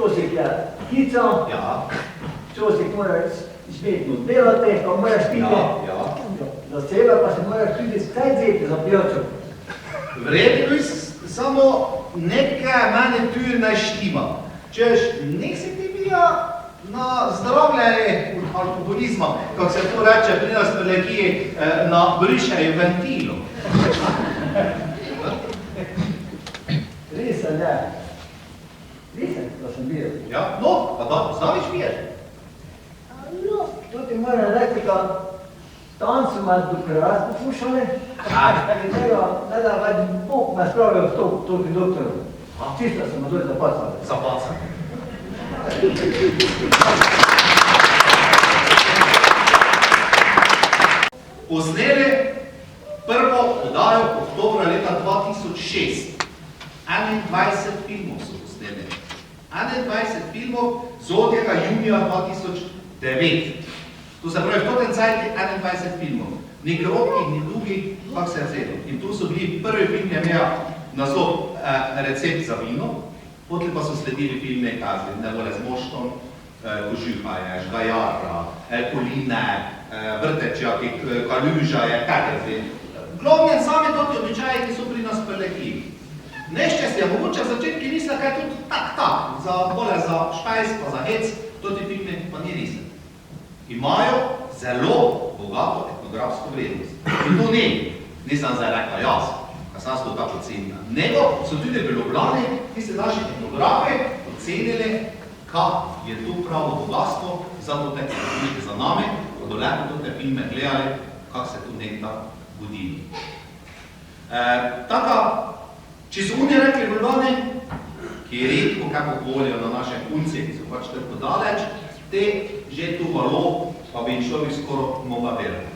včasih je hica, včasih moraš smetno delati, pa moraš piti. Za sebe pa se moraš tudi kaj vzeti za pijačo. Vredno je samo nekaj mene tu ne štima. Češ, nek se ti bija na zdravljanje alkoholizma, kako se to reče pri nas v Lekiji, na brišaju ventilu. Resen, ne. Resen, da sem bil. Ja, no, pa da, znaviš piješ? No, to ti moram reči, da tam so me doktorat poslušali, in tega, da več Bog me spravil v to pri doktoru. Čisto sem me doj zapacali. Zapacali. Posneli prvo oddajo oktobra leta 2006. 21 filmov so posneli. 21 filmov z 2. junija 2009. To se pravi, v tem cajt je 21 filmov. Ni kratkih, ni dolgih, kak se je vzelo. In tu so bili prvi film, je imel naslov Recept za vino, potem pa so sledili filme kazni, Nevole z moštom, Kožuha, Žgajara, Koline, Vrtečjaki, Kaluža je, kakaj. Glavne same toti običaje, ki so pri nas v Lekiji. Neščastje, mogoče v začetki misle, kaj tudi tak, bolje za špajs, pa za hec, toti filme pa ni nisem. Imajo zelo bogato etnografsko vrednost. In to nisem zdaj rekla jaz, kaj sem to tako ocenila. Nego so tudi v Ljubljani, ki se naši etnografi ocenili, kaj je to pravo bogatstvo, zato te knjižke za nami, ko doleko to te filme gledali, kak se tu nekda godili. Taka, če so oni rekli v Ljubljani, ki je redko kako volijo na naše punce, ki so pač tako daleč, te že tu valo, pa bi človek skoro mogla verati.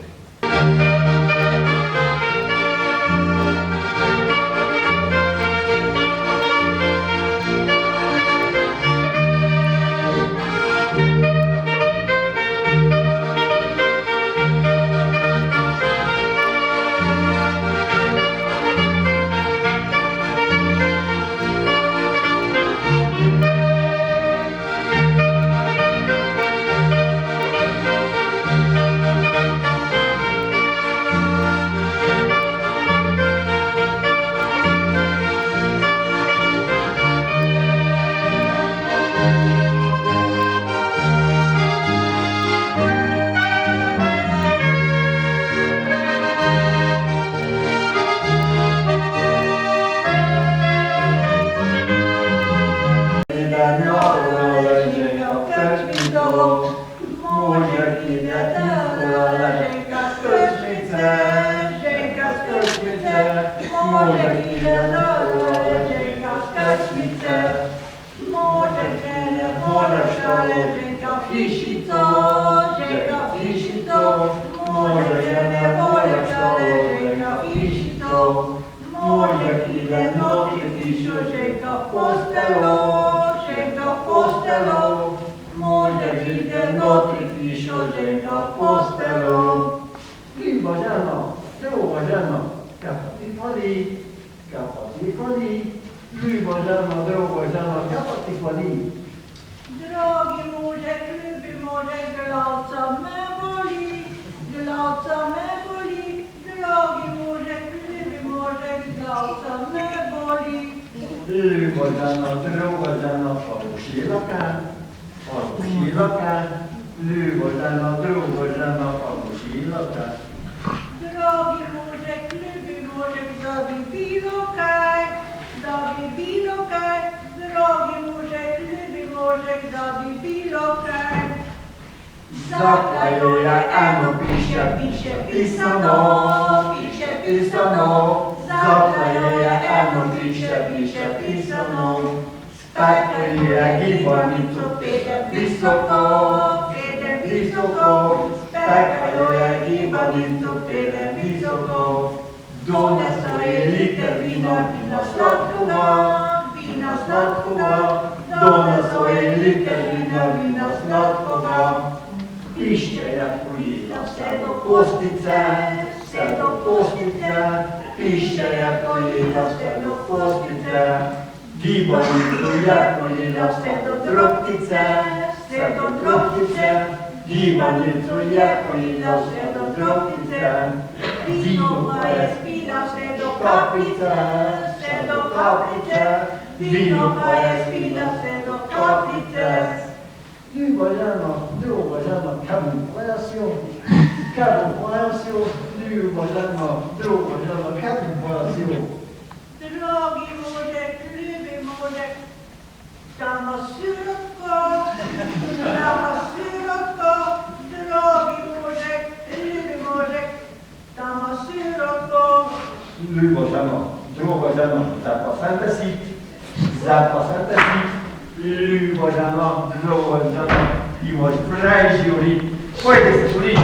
Divolico Jakolina, Svetodroptice, Svetodroptice, Divolico Jakolina, Svetodroptice, Vino pa je spila vse do kapljice, vse do kapljice, Vino pa je spila vse do kapljice. Ljubljana, Ljubljana, kam pojasjo, Ljubljana, Ljubljana, kam pojasjo. Drogi možek, ljubi možek, tamo sirotko, drogi možek, ljubi možek, tamo sirotko. Ljubljana, zaposlete si, Ljubljana, imaš preži uri, pojde se uri.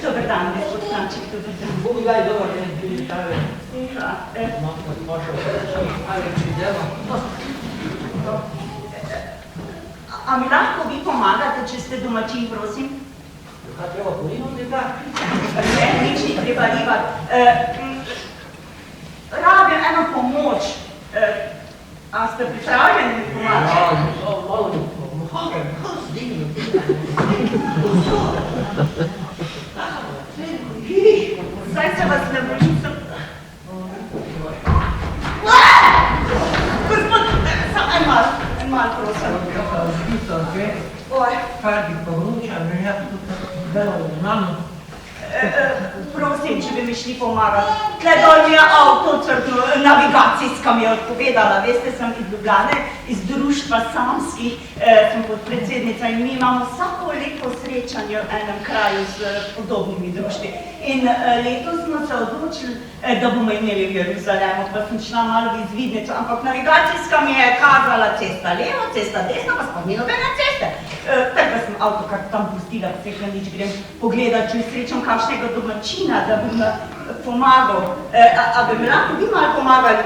Dobar dan, gospod Franček, dobar dan. Bog daj dobar dan, bili stave. Ja, Malo pošao, ali ti deva. A mi lahko vi pomagate, če ste domačin, prosim? Kaj treba porivati tega? Ne, nič ni treba rivati. Rabim eno pomoč. A ste pripravljeni mi pomagati? Ja, malo mi pomagam. Zdaj se vas ne bojim, sem... Gospod, samo en mal, prosim. Oj. Kaj ti poručam, ja tukaj delo znam. Prosim, če bi mi šli pomagati. Tle dol mi je avto, navigacijska mi je odpovedala. Veste, sem iz Ljubljane, iz društva samskih, sem podpredsednica in mi imamo vsako lepo srečanje v enem kraju s podobnimi društvi. In letos smo se odločili, da bomo imeli v Jeruzalemu, pa sem šla malo v izvidnico, ampak navigacijska mi je kazala cesta levo, cesta desno, pa spod ni nobene ceste. Tako da sem avto kar tam pustila, vsega nič grem pogledat, če srečam kakšnega domačina, da bi mi pomagal. A bi mi lahko vi malo pomagali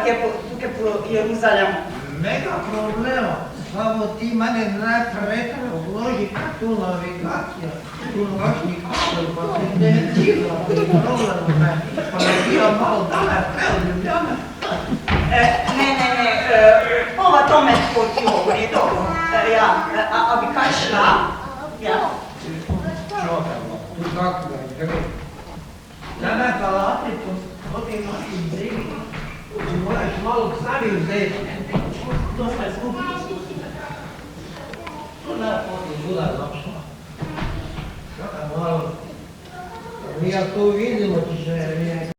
tukaj po Jeruzalemu? Mega problema, samo ti mene najprej vloži tu navigacijo, tu nočni kabel, pa se ne cigla, pa ne bila malo dale, Ljubljana. Ne, bova to med potjo, v redu. Ja, a bi kaj šla? Ja. Čakajmo, tu tako da gre. Ne, kalati po tej naši bregi, če moraš malo k sami vzeti. To smo skupaj. To ne poti zula zašla. Čakaj malo. Mi ja to vidimo, če že je.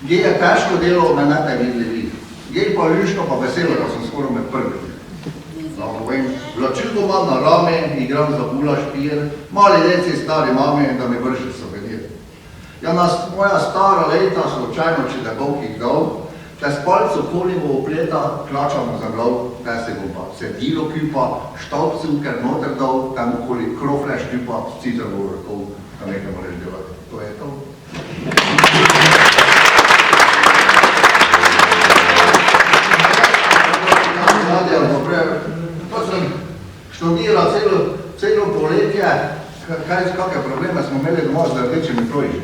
Gej je težko delo, me ne te videli. Gej pa ljuško pa veselo, da sem skoro med prvimi. Vlačil doma na rame, igram za bula špir, mali deci stari mami, da mi vrši souvenir. Ja, moja stara leta, slučajno, če te Bog jih dal, te s palco kolimo opleta, klačamo za glav, te se bo pa sedilo kjupa, štalp cunker noter dal, tam okoli krofle štupa, s cizrvo vrkov, da nekaj moraš delati. To je to. To sem študiral celo poletje, kakve probleme smo imeli doma z rdečimi plojiši.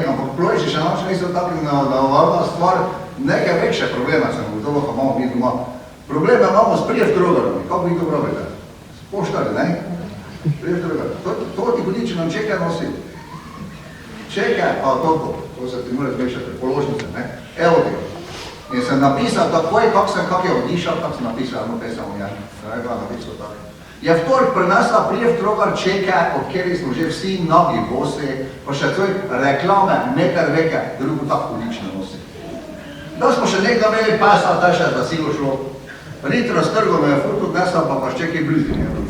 Ampak plojiši še nače niso tako navaljna stvar, nekaj večje probleme sem gotovo, ko imamo mi doma. Probleme imamo s prijev-drogarami, kako vi to pravite? S poštari, ne? Prijev-drogarami. To ti hudiči nam čekaj nosi. Čekaj, a toliko, to se ti mora zmešati, položnice, ne? Evo ti. In sem napisal takoj, kak je odišal, tak sem napisal eno pesem o njej. Napisal tako. Je vtorek prinesla prijev-drogar čeke, od kjerih smo že vsi nogi bosi, pa še tvoj reklame, meter veke, drugo tako hudično nosi. Da smo še nekdo imeli pesa, ta še za silo šlo. Ritro s trgom je furtu odnesla, pa še čekaj blizu njega.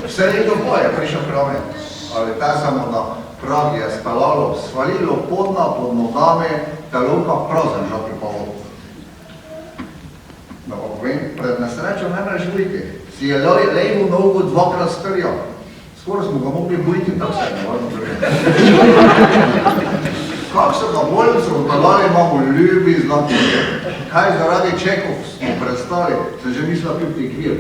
Vse leto boje prišel krame, ali ta samo na Prag je spelalo, svalilo podna pod nogami, telovka prazen žal pripalo. Da pa povem, pred nesrečo ne mreš bojiti. Si je levo nogo dvakrat strjal. Skoro smo ga mogli bojiti, tako se je nevarno drži. Kak so ga bolnico odpeljali, imamo ljubi zlati. Kaj zaradi čekov smo prestali, se že misla pipni kvir.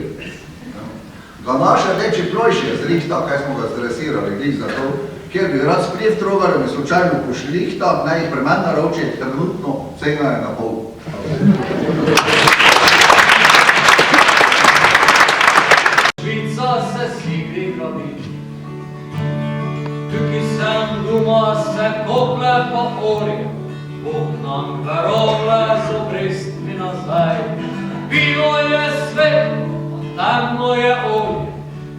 Ga naše reči plojše z Rihta, kaj smo ga zdresirali, glih za to, kjer bi rad s prijev-drogarjem slučajno pošlihta, naj jih premen naroči, trenutno cena je na pol. da se sikri grabi. Tukaj sem doma se kople pa orje, Bog nam verovle z obrestmi nazaj. Bilo je svet, pa temno je olje,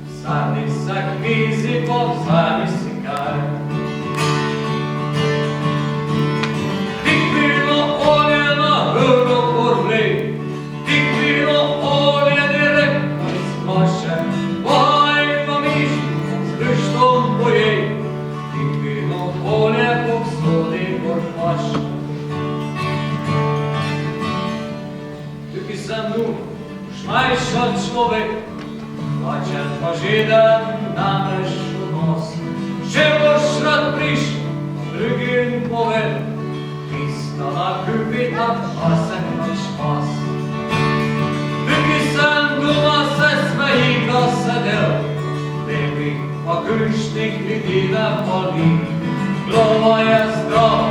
vzemi se k mizi, pa vzemi si kaj. Tikvino olje na hrlo korblej, tikvino olje direktno iz maše, baj pa miško z lištom bojej, tikvino olje povsodi korpaš. Tukaj sem duma, šmajša človek, plačen pa židen, namreč v nos. Če boš rad prišel, drugim povedal, tista nakupi tak pasek naš pas. Tukaj sem doma se smeji, da se del, lepi pa gršnik ljudi ne pali. Glava je zdrava,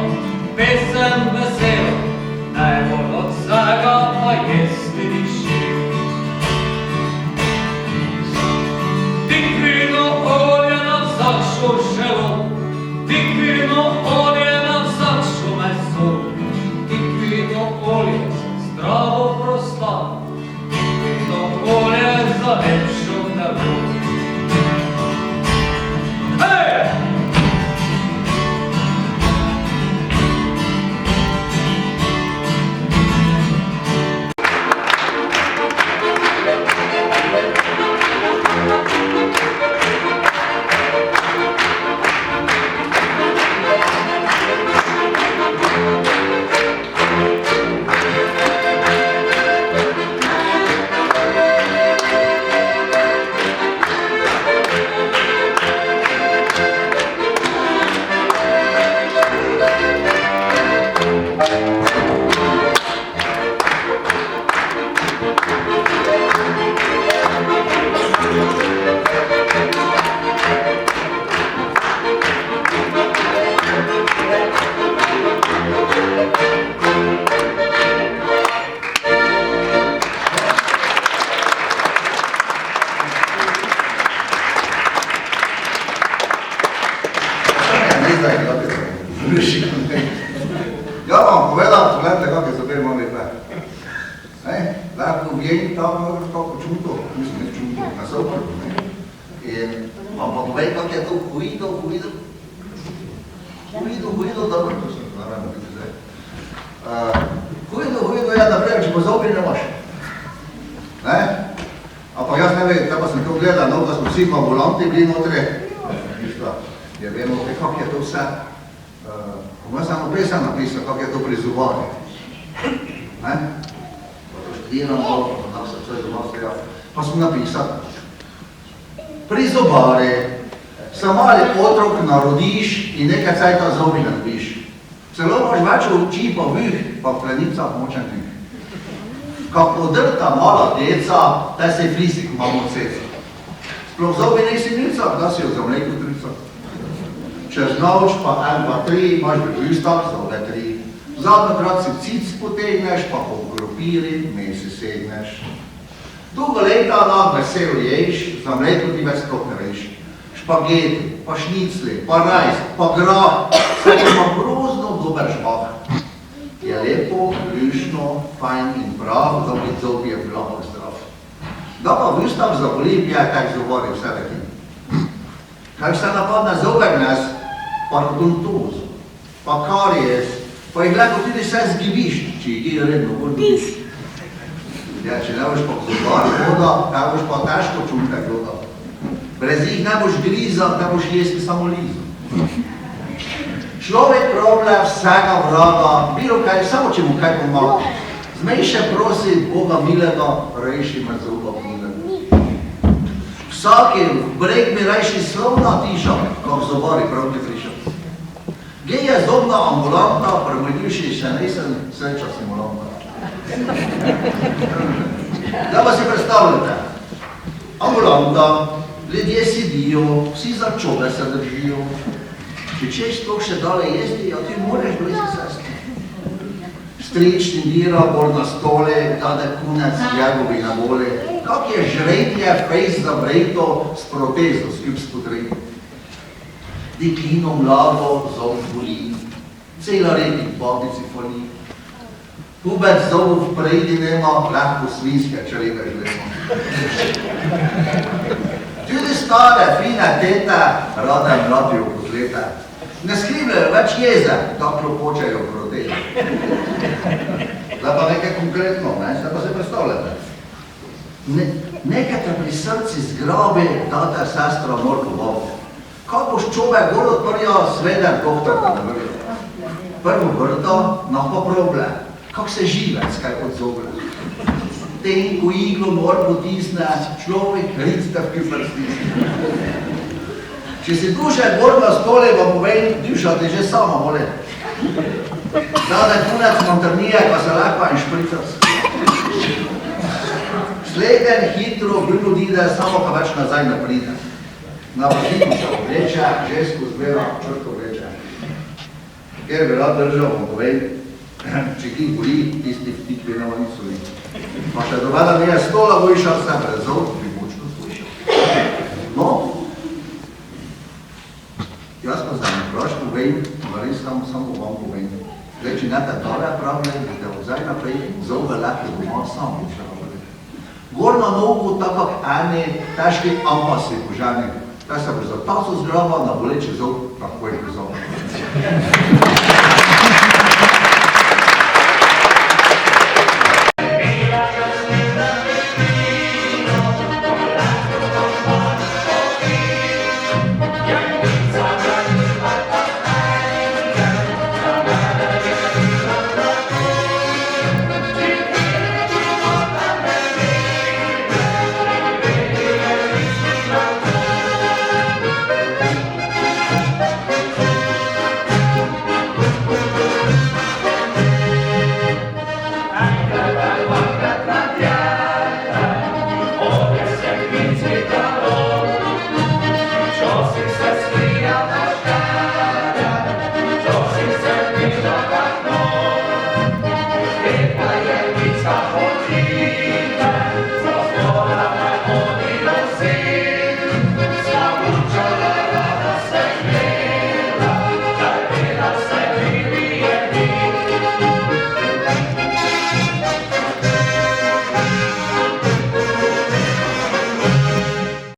pesem vesela, najbolj od vsega pa je slediši. Tikvino olje na vsakšo želo, tikvino olje na vsakšo meso, tikvino olje za zdravo proslavo, tikvino olje za lepšo telo. Hej! Ja vam povedal, pogledajte, kakve so te mali lepe. Lepo vjen, tam moraš kako čunto, mislim, ne čunto, na soprku. In vam pa povej, kak je to huido, dobro, to sem naravno biti zdaj. Huido je, naprej, če pa zopri ne imaš. Ampak jaz ne vem, kaj pa sem to gledal, no, da smo vsi ambulanti bili notri, je vemo, kak je to vse. Moja samo pesem napisal, kak je to pri zubari. Pa to študiram, tako se vse doma stoja. Pa sem napisal, pri zubari se mali otrok narodiš in nekaj cajta zobi ne dobiš. Celo imaš več oči pa vih, pa v plenicah močen vih. Kak podrta mala deca, taj se je flisik imamo ceca. Sploh zobi nisi nica, da si jo za mleko trica. Čez noč pa 1, 2, 3, imaš pri ustav, zobe 3. Zadnjo krat si cic potegneš, pa po gropiri mesi segneš. Dolgo leta na vesel ješ, za mleko ti več sploh ne veš. Špageti, pa šnicli, pa rajs, pa grah, vse ima grozno dober žbah. Je lepo, ljušno, fajn in prav, da bi zob je blagor zdrav. Da pa v ustav zaboli, pija kaj zobori vse leti. Kaj se napadne zobek nes, parodontozo, pa karies, pa jih lahko tudi vse zgibiš, če jih redno gordiš. Ja, če ne boš pa zobar voda, ne boš pa težko čutek voda. Brez jih ne boš grizal, ne boš jesti samo lizo. Človek proble vsega vraga, bilo kaj, samo če mu kaj pomaga. Zmej še prosi Boga milega, reši me zoba milega. Vsaki breg mi rejši slovna tiša, kak zobari prav ti friša. Gdje je zobna ambulanta, premojnivši še nisem sreča simulanta. Da pa si predstavljate, ambulanta, ljudje sedijo, vsi za čobe se držijo. Če češ sploh še dale jezdi, ja ti moraš blizu sesti. Strič tindira bolj na stole, dade kunec, jagovi na vole, kak je žretje fejs zavrejto s protezo, skljub spodrej. Deklino mlado zov boli, cela redi bobici foli. Pubec zov v prejdi nema, lahko svinske, če rega želimo. Tudi stare, fine tete, rade mladijo kot leta. Ne skrivljajo več jeze, da klopočajo proteze. Zdaj pa nekaj konkretno, ne? Zdaj pa se predstavljate. Nekaj te pri srci zgrabi, tate sestra Morko Bob. Kaj boš človek gor odprjo, sveder doktorka ne vrjo. Prvo vrto, no pa problem. Kak se živec kaj odzove. Tenko iglo mor potisne, človek ritstavki prstisne. Če si duše gor na stole, vam povem, duša te že sama bole. Zadaj punec montarnije, pa se lahko in špricac. Sleden hitro vyludide, samo pa več nazaj ne pride. Na vrtinu se obleče, žensko zbira, črto vleče. Ker bi rad držal, vam povem, če ki boli, tisti v tikvi nema niso li. Pa še doveda mi je stola vojša, se brezov, bi močno slišal. No, jaz pa zdaj ne praš povem, pa res samo vam povem. Zdaj, če ne te dole pravne, da te odzaj naprej zove lahko doma sam učela. Gor na nogu tako eni težki ampasi požani. Taj se bo za taco zgrava, na boleči zov, tako je zov.